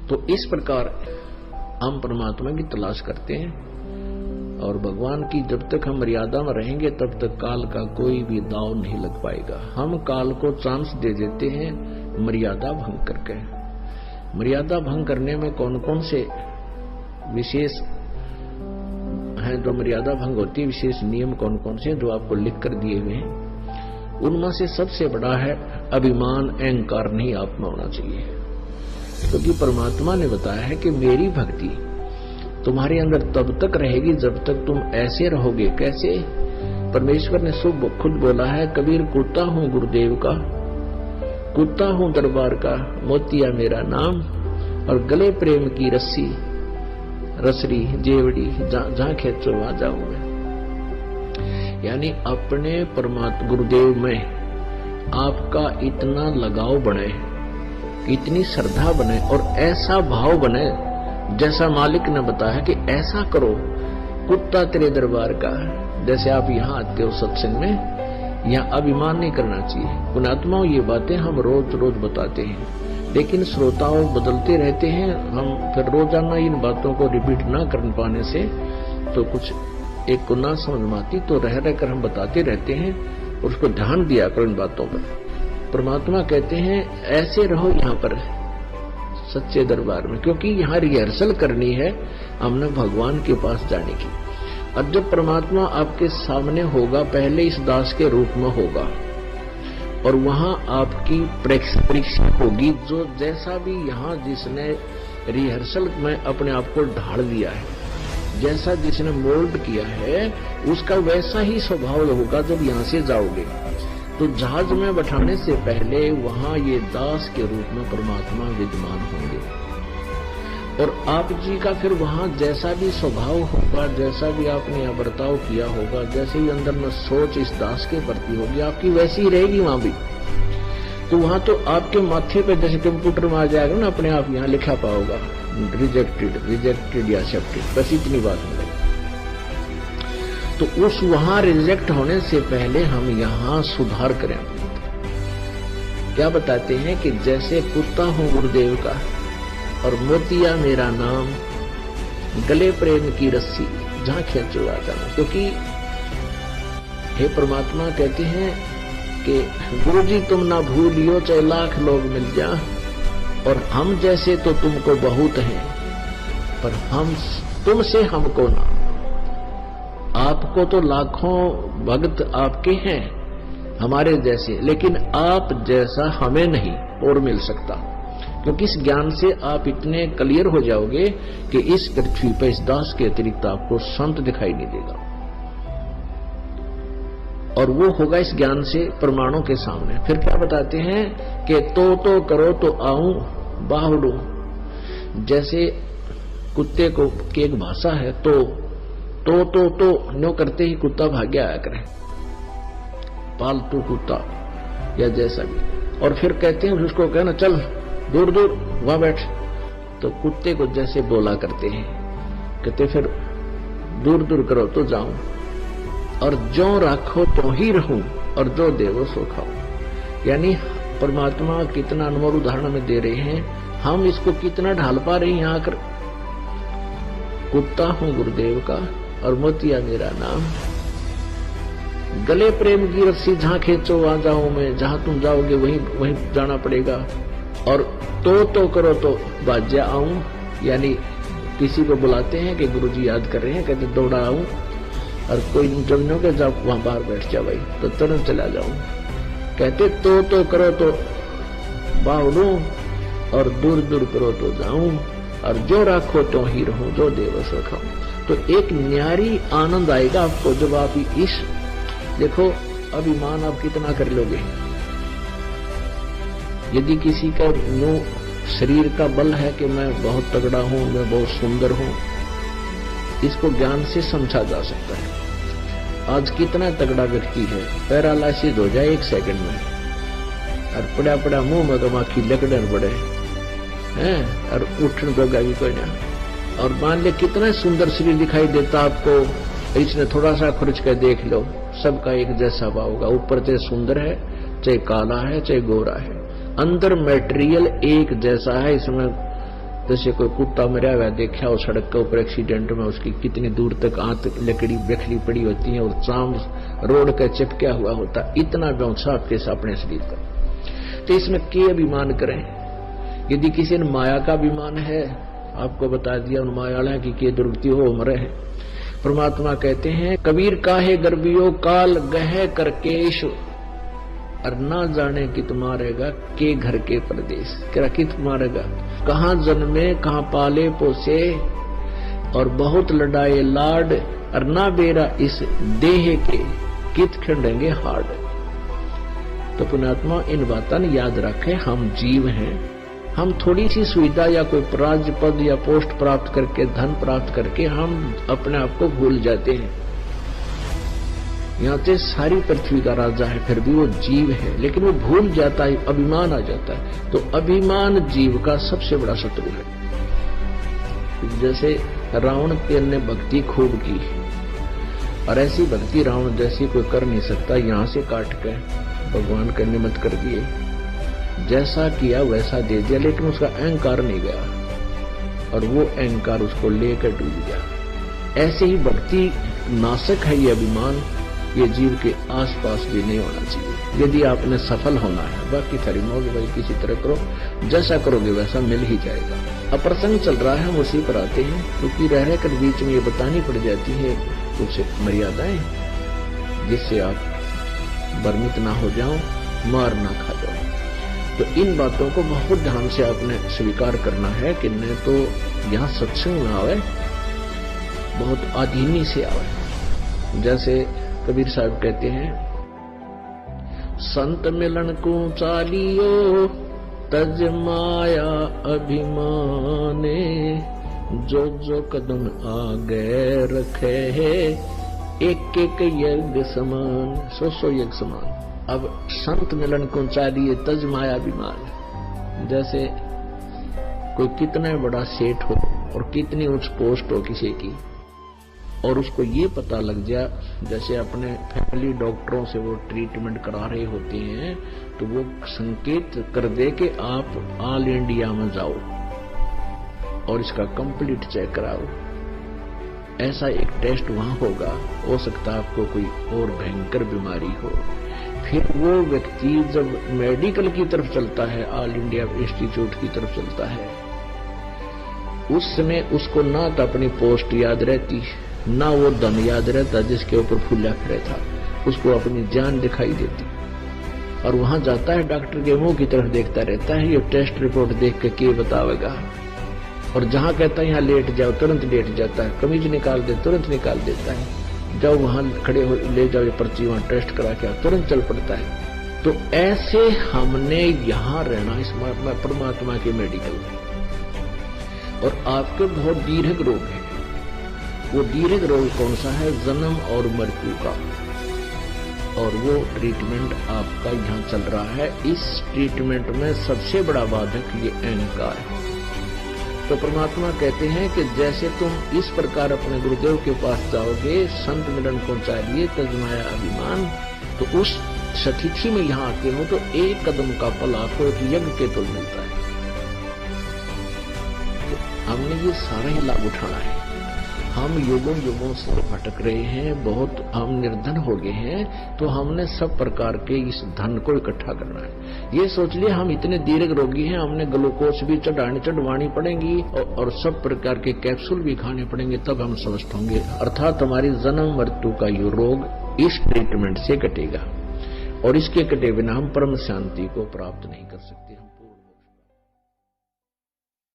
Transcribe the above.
तो इस प्रकार हम परमात्मा की तलाश करते हैं और भगवान की जब तक हम मर्यादा में रहेंगे तब तक काल का कोई भी दाव नहीं लग पाएगा। हम काल को चांस दे देते हैं मर्यादा भंग करके। मर्यादा भंग करने में कौन कौन से विशेष हैं जो मर्यादा भंग होती है, विशेष नियम कौन कौन से जो आपको लिख कर दिए हुए हैं। उनमें से सबसे बड़ा है अभिमान, अहंकार नहीं आप में होना चाहिए। क्योंकि परमात्मा ने बताया है कि मेरी भक्ति तुम्हारे अंदर तब तक रहेगी जब तक तुम ऐसे रहोगे। कैसे? परमेश्वर ने खुद बोला है, कबीर कुत्ता हूं गुरुदेव का, कुत्ता हूं दरबार का, मोतिया मेरा नाम, और गले प्रेम की रस्सी रसरी जेवड़ी, जहां खेचो वहां जाऊं मैं। यानी अपने परमात्मा गुरुदेव में आपका इतना लगाव बने, इतनी श्रद्धा बने और ऐसा भाव बने जैसा मालिक ने बताया कि ऐसा करो कुत्ता तेरे दरबार का। जैसे आप यहाँ आते हो सत्संग में, यहाँ अभिमान नहीं करना चाहिए। पुण्यात्माओं, ये बातें हम रोज रोज बताते हैं, लेकिन श्रोताओं बदलते रहते हैं। हम फिर रोजाना इन बातों को रिपीट ना कर पाने से तो कुछ एक को ना समझ में आती, तो रह रहकर हम बताते रहते हैं और उसको ध्यान दिया करो इन बातों पर। परमात्मा कहते हैं ऐसे रहो यहाँ पर सच्चे दरबार में, क्योंकि यहाँ रिहर्सल करनी है हमने भगवान के पास जाने की। अब जब परमात्मा आपके सामने होगा, पहले इस दास के रूप में होगा और वहां आपकी परीक्षा होगी। जो जैसा भी यहाँ जिसने रिहर्सल में अपने आप को ढाल दिया है, जैसा जिसने मोल्ड किया है, उसका वैसा ही स्वभाव होगा जब यहाँ से जाओगे। तो जहाज में बैठाने से पहले वहां ये दास के रूप में परमात्मा विद्यमान होंगे और आप जी का फिर वहां जैसा भी स्वभाव होगा, जैसा भी आपने यहाँ बर्ताव किया होगा, जैसे ही अंदर में सोच इस दास के प्रति होगी, आपकी वैसी ही रहेगी वहां भी। तो वहां तो आपके माथे पे जैसे कंप्यूटर में आ जाएगा ना, अपने आप यहाँ लिखा पाओगा रिजेक्टेड या एक्सेप्टेड, बस इतनी बात मिलेगी। तो उस वहां रिजेक्ट होने से पहले हम यहां सुधार करें। क्या बताते हैं कि जैसे कुत्ता हूं गुरुदेव का और मोतिया मेरा नाम, गले प्रेम की रस्सी, जहां खींचो आ जाना। क्योंकि हे परमात्मा कहते हैं कि गुरु जी तुम ना भूलियो चाहे लाख लोग मिल जा, और हम जैसे तो तुमको बहुत हैं, पर हम तुमसे हमको ना। आपको तो लाखों भक्त आपके हैं हमारे जैसे, लेकिन आप जैसा हमें नहीं और मिल सकता। क्योंकि इस ज्ञान से आप इतने क्लियर हो जाओगे कि इस पृथ्वी पर इस दास के अतिरिक्त आपको संत दिखाई नहीं देगा। और वो होगा इस ज्ञान से प्रमाणों के सामने। फिर क्या बताते हैं कि तो करो तो आऊं बाहुडू। जैसे कुत्ते को की एक भाषा है, तो नो करते ही कुत्ता भाग्य आया करे, पालतू कुत्ता या जैसा भी। और फिर कहते हैं उसको कहना चल दूर दूर वहां बैठ, तो कुत्ते को जैसे बोला करते हैं, कहते फिर दूर दूर करो तो जाऊं, और जो राखो तो ही रहूं, और जो देवो सो खाओ। यानी परमात्मा कितना अनमोल उदाहरण में दे रहे हैं, हम इसको कितना ढाल पा रहे हैं यहाँ आकर। कुत्ता हूं गुरुदेव का और मोतिया मेरा नाम, गले प्रेम की रस्सी, जहां खींचो वहां जाऊं मैं, जहां तुम जाओगे वहीं जाना पड़ेगा। और तो करो तो बाज्या आऊं, यानी किसी को बुलाते हैं कि गुरुजी याद कर रहे हैं, कहते दौड़ा आऊं, और कोई जमीनों के जब वहां बाहर बैठ जा भाई तो तुरंत चला जाऊं। कहते तो करो तो बाहुडू, और दूर दूर करो तो जाऊं, और जो राखो तो ही रहूं, जो देव सो खाऊं। तो एक न्यारी आनंद आएगा आपको जब आप इस देखो अभिमान आप कितना कर लोगे। यदि किसी का शरीर का बल है कि मैं बहुत तगड़ा हूं, मैं बहुत सुंदर हूं, इसको ज्ञान से समझा जा सकता है। आज कितना तगड़ा व्यक्ति है, पैरालाइसिस हो जाए 1 सेकंड में, और पड़ा पड़ा मुंह में गमाखी लकड़न पड़े हैं, और उठन दोगा भी कोई ना। और मान ले कितना सुंदर शरीर दिखाई देता आपको, इसने थोड़ा सा खर्च कर देख लो, सबका एक जैसा भाव होगा। ऊपर चाहे सुंदर है, चाहे काला है, चाहे गोरा है, अंदर मटेरियल एक जैसा है। इसमें जैसे कोई कुत्ता मरा हुआ देखा हो सड़क के ऊपर एक्सीडेंट में, उसकी कितनी दूर तक आंत लकड़ी बिखरी पड़ी होती है और चाम रोड का चिपका हुआ होता, इतना व्यवसाय आपके अपने शरीर का। तो इसमें के अभिमान करें? यदि किसी ने माया का अभिमान है, आपको बता दिया उन मायाला की के दुर्गति हो मरे है। परमात्मा कहते हैं कबीर काहे गर्भियो काल गह करकेश, और ना जाने कित मारेगा के घर के परदेश। क्या कित मारेगा? कहाँ जन्मे कहाँ पाले पोसे, और बहुत लड़ाए लाड, और ना बेरा इस देह के कित खंडेंगे हाड। तो पुण्यात्मा इन बातों याद रखें, हम जीव हैं, हम थोड़ी सी सुविधा या कोई राज्य पद या पोस्ट प्राप्त करके धन प्राप्त करके हम अपने आप को भूल जाते हैं। यहाँ से सारी पृथ्वी का राजा है, फिर भी वो जीव है, लेकिन वो भूल जाता है, अभिमान आ जाता है। तो अभिमान जीव का सबसे बड़ा शत्रु है। जैसे रावण ने भक्ति खूब की, और ऐसी भक्ति रावण जैसी कोई कर नहीं सकता। यहाँ से काट के भगवान का निमित्त कर दिए, जैसा किया वैसा दे दिया, लेकिन उसका अहंकार नहीं गया और वो अहंकार उसको लेकर डूब गया। ऐसे ही भक्ति नाशक है ये अभिमान, ये जीव के आसपास भी नहीं होना चाहिए। यदि आपने सफल होना है, बाकी थारी मौज भाई किसी तरह करो, जैसा करोगे वैसा मिल ही जाएगा। अब प्रसंग चल रहा है, हम उसी पर आते हैं, क्योंकि रह कर बीच में ये बतानी पड़ जाती है कुछ मर्यादाएं, जिससे आप भ्रमित ना हो जाओ, मार ना खा जाओ। तो इन बातों को बहुत ध्यान से आपने स्वीकार करना है कि न तो यहाँ सत्संग में आवे, बहुत आधीनी से आवे। जैसे कबीर साहब कहते हैं, संत मिलन को चालियो तज माया अभिमाने, जो जो कदम आगे रखे है एक एक यज्ञ समान, सो सो यज्ञ समान। अब संत मिलन को चालिए तज माया अभिमान। जैसे कोई कितना बड़ा सेठ हो और कितनी उच्च पोस्ट हो किसी की, और उसको ये पता लग जाए, जैसे अपने फैमिली डॉक्टरों से वो ट्रीटमेंट करा रहे होते हैं, तो वो संकेत कर दे कि आप ऑल इंडिया में जाओ और इसका कंप्लीट चेक कराओ। ऐसा एक टेस्ट वहां होगा, हो सकता है आपको कोई और भयंकर बीमारी हो। फिर वो व्यक्ति जब मेडिकल की तरफ चलता है, ऑल इंडिया इंस्टीट्यूट की तरफ चलता है, उस समय उसको ना तो अपनी पोस्ट याद रहती, ना वो धन याद रहता जिसके ऊपर फूला फिरे था, उसको अपनी जान दिखाई देती। और वहां जाता है, डॉक्टर के मुंह की तरफ देखता रहता है, ये टेस्ट रिपोर्ट देख के क्या बतावेगा। और जहां कहता है यहाँ लेट जाओ, तुरंत लेट जाता है, कमीज निकाल दे तुरंत निकाल देता है, जाओ वहां खड़े हो ले जाओ ये पर्ची, वहां टेस्ट करा के तुरंत चल पड़ता है। तो ऐसे हमने यहाँ रहना इस परमात्मा के मेडिकल में। और आपके बहुत दीर्घ रोग है, वो दीर्घ रोग कौन सा है? जन्म और मृत्यु का। और वो ट्रीटमेंट आपका यहाँ चल रहा है। इस ट्रीटमेंट में सबसे बड़ा बाधक ये अहंकार है। तो परमात्मा कहते हैं कि जैसे तुम इस प्रकार अपने गुरुदेव के पास जाओगे, संत मिलन को चाहिए तजमाया अभिमान, तो उस स्थिति में यहाँ आते हो तो एक कदम का फल आपको एक यज्ञ के तुल मिलता है। तो हमने ये सारा ही लाभ उठाना है। हम युगों युगों से भटक रहे हैं, बहुत हम निर्धन हो गए हैं, तो हमने सब प्रकार के इस धन को इकट्ठा करना है। ये सोच लिया हम इतने दीर्घ रोगी हैं, हमने ग्लूकोज भी चढ़वानी पड़ेगी और सब प्रकार के कैप्सूल भी खाने पड़ेंगे, तब हम स्वस्थ होंगे। अर्थात हमारी जन्म मृत्यु का ये रोग इस ट्रीटमेंट से कटेगा, और इसके कटे बिना हम परम शांति को प्राप्त नहीं कर सकते।